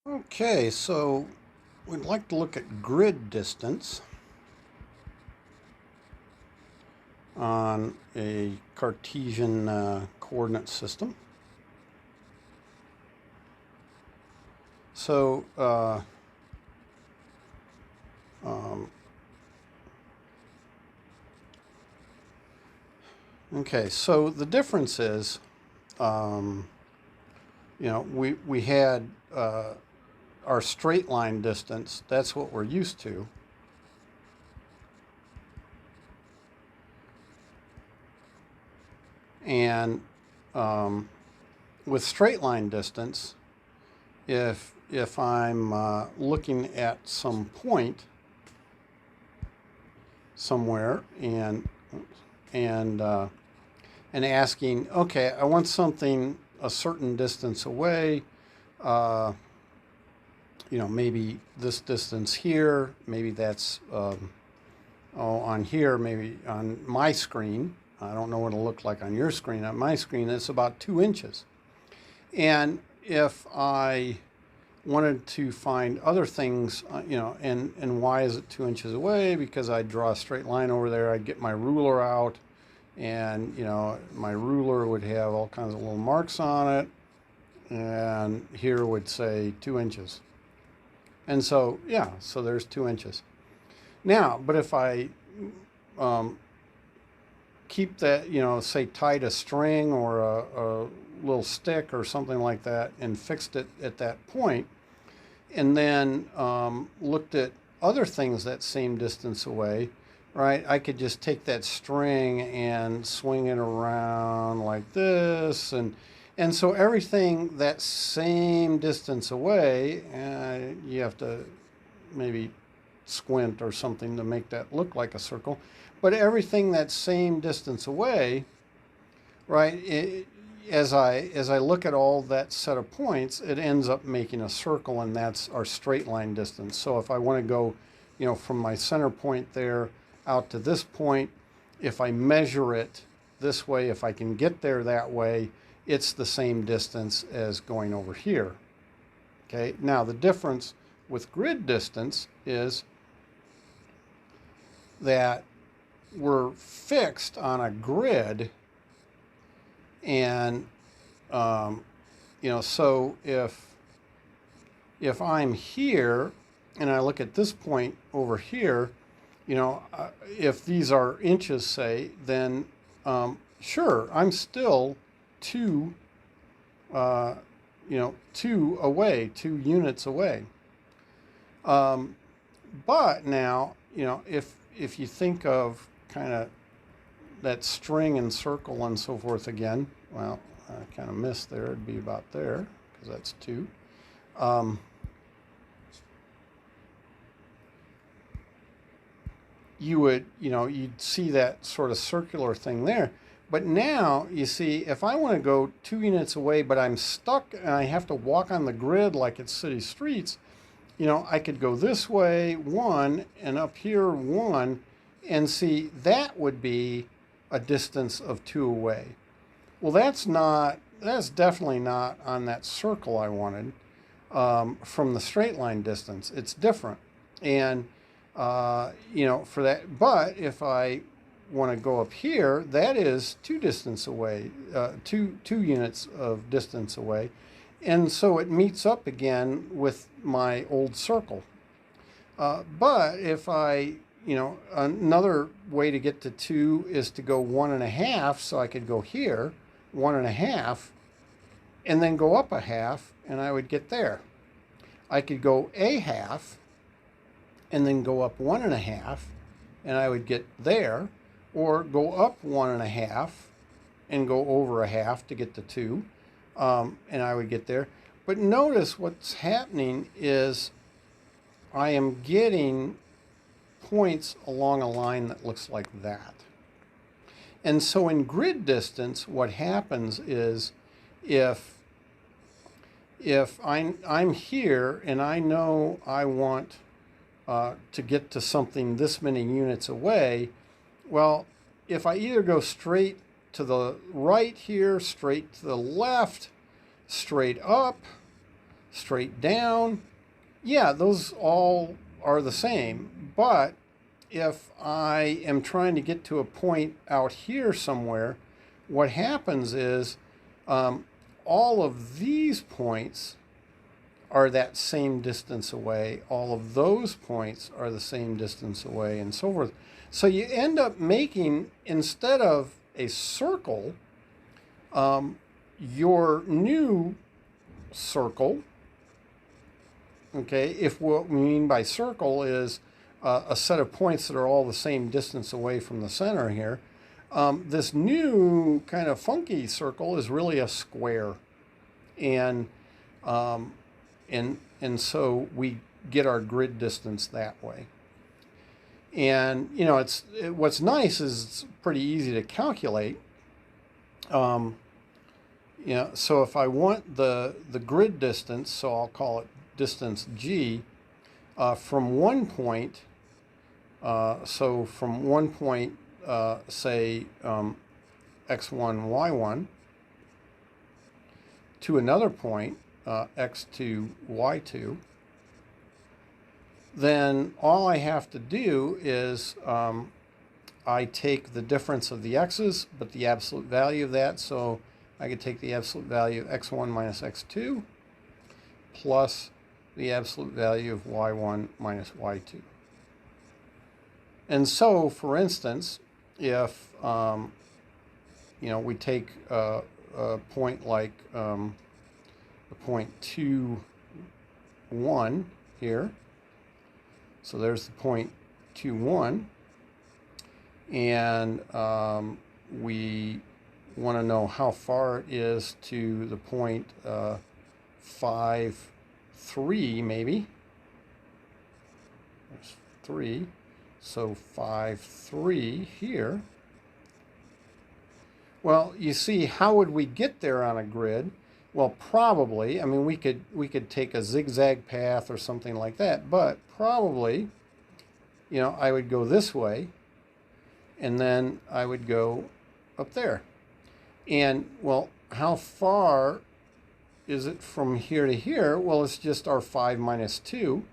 Okay, so we'd like to look at grid distance on a Cartesian coordinate system. So, um, okay, so the difference is, um, we had our straight line distance. That's what we're used to. And with straight line distance, if I'm looking at some point somewhere and asking, okay, I want something a certain distance away. Maybe this distance here. Maybe that's on here. Maybe on my screen. I don't know what it'll look like on your screen. On my screen, it's about 2 inches. And if I wanted to find other things, and why is it 2 inches away? Because I'd draw a straight line over there. I'd get my ruler out, and my ruler would have all kinds of little marks on it, and here would say 2 inches. And so, yeah, so there's 2 inches. Now, but if I keep that, say tied a string or a little stick or something like that and fixed it at that point, and then looked at other things that same distance away, right? I could just take that string and swing it around like this, and so everything that same distance away, you have to maybe squint or something to make that look like a circle, but everything that same distance away, right? As I look at all that set of points, it ends up making a circle, and that's our straight line distance. So if I want to go, from my center point there out to this point, if I measure it this way, if I can get there that way, it's the same distance as going over here. Okay, now the difference with grid distance is that we're fixed on a grid, and so if I'm here and I look at this point over here, if these are inches, say, then sure, I'm still 2 away, 2 units away. But now, if you think of kind of that string and circle and so forth again, well, I kind of missed there. It'd be about there because that's 2. You would, you'd see that sort of circular thing there. But now, you see, if I want to go 2 units away, but I'm stuck and I have to walk on the grid like it's city streets, I could go this way 1 and up here 1, and see, that would be a distance of 2 away. Well, that's definitely not on that circle I wanted from the straight line distance. It's different. And, for that, but if I want to go up here, that is 2 distance away, two units of distance away. And so it meets up again with my old circle. But if I, another way to get to 2 is to go 1.5, so I could go here, 1.5, and then go up a half, and I would get there. I could go a half, and then go up 1.5, and I would get there, or go up 1.5, and go over a half to get to 2, and I would get there. But notice what's happening is I am getting points along a line that looks like that. And so in grid distance, what happens is if I'm here and I know I want to get to something this many units away, well, if I either go straight to the right here, straight to the left, straight up, straight down, yeah, those all are the same. But if I am trying to get to a point out here somewhere, what happens is all of these points are that same distance away. All of those points are the same distance away, and so forth. So you end up making, instead of a circle, your new circle, okay, if what we mean by circle is a set of points that are all the same distance away from the center here, this new kind of funky circle is really a square. And so we get our grid distance that way. And you know, what's nice is it's pretty easy to calculate. You know, so if I want the grid distance, so I'll call it distance G, from one point, so from one point, say x1, y1, to another point, x2, y2, then all I have to do is I take the difference of the x's, but the absolute value of that, so I could take the absolute value of x1 minus x2 plus the absolute value of y1 minus y2. And so, for instance, if you know, we take a point like the point 2, 1 here. So there's the point 2, 1, and we want to know how far it is to the point 5, 3 maybe. There's 3. So 5, 3 here. Well, you see, how would we get there on a grid? Well, probably, I mean, we could take a zigzag path or something like that, but probably, you know, I would go this way, and then I would go up there. And, well, how far is it from here to here? Well, it's just our 5 minus 2.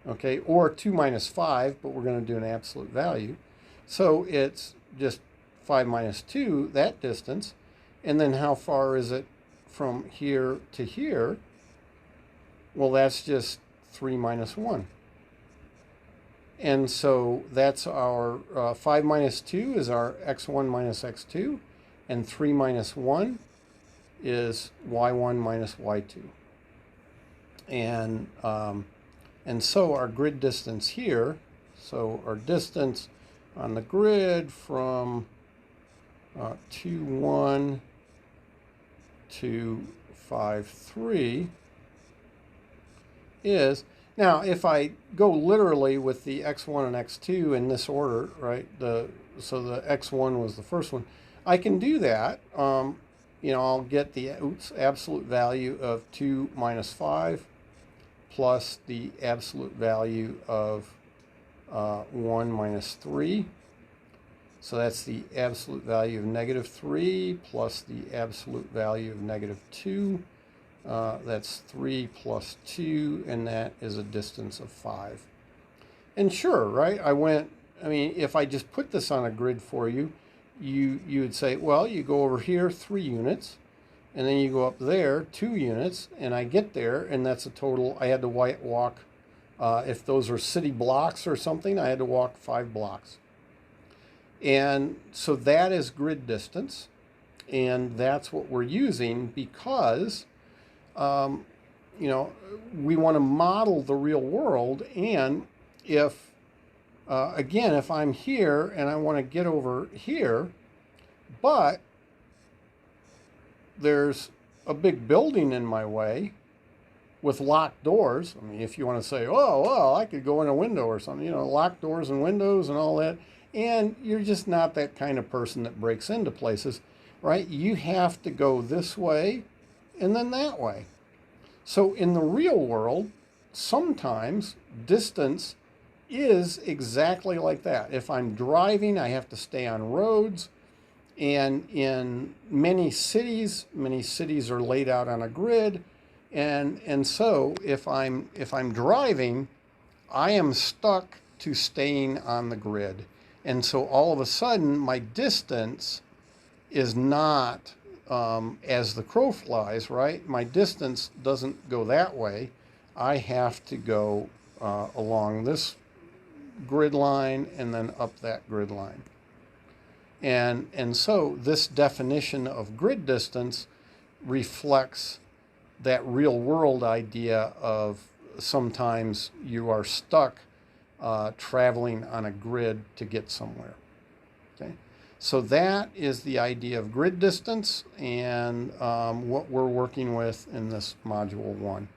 Okay, or 2 minus 5, but we're going to do an absolute value. So it's just 5 minus 2, that distance. And then how far is it from here to here? Well, that's just 3 minus 1. And so that's our 5 minus 2 is our x1 minus x2, and 3 minus 1 is y1 minus y2. And so our grid distance here, so our distance on the grid from 2, 1 to 5, 3 is, now if I go literally with the x1 and x2 in this order, right, so the x1 was the first one, I can do that. You know, I'll get the absolute value of 2 minus 5 plus the absolute value of 1 minus 3. So that's the absolute value of negative 3 plus the absolute value of negative 2. That's 3 plus 2, and that is a distance of 5. And sure, right, I mean, if I just put this on a grid for you, you would say, well, you go over here 3 units, and then you go up there 2 units, and I get there, and that's a total, I had to walk, if those were city blocks or something, I had to walk 5 blocks. And so that is grid distance, and that's what we're using because, you know, we want to model the real world. And if, again, if I'm here and I want to get over here, but there's a big building in my way with locked doors. I mean, if you want to say, oh, well, I could go in a window or something, you know, locked doors and windows and all that. And you're just not that kind of person that breaks into places, right? You have to go this way and then that way. So in the real world, sometimes distance is exactly like that. If I'm driving, I have to stay on roads. And in many cities are laid out on a grid. And so if I'm driving, I am stuck to staying on the grid. And so all of a sudden, my distance is not as the crow flies, right? My distance doesn't go that way. I have to go along this grid line and then up that grid line. And so this definition of grid distance reflects that real world idea of sometimes you are stuck traveling on a grid to get somewhere. Okay, so that is the idea of grid distance and what we're working with in this module 1.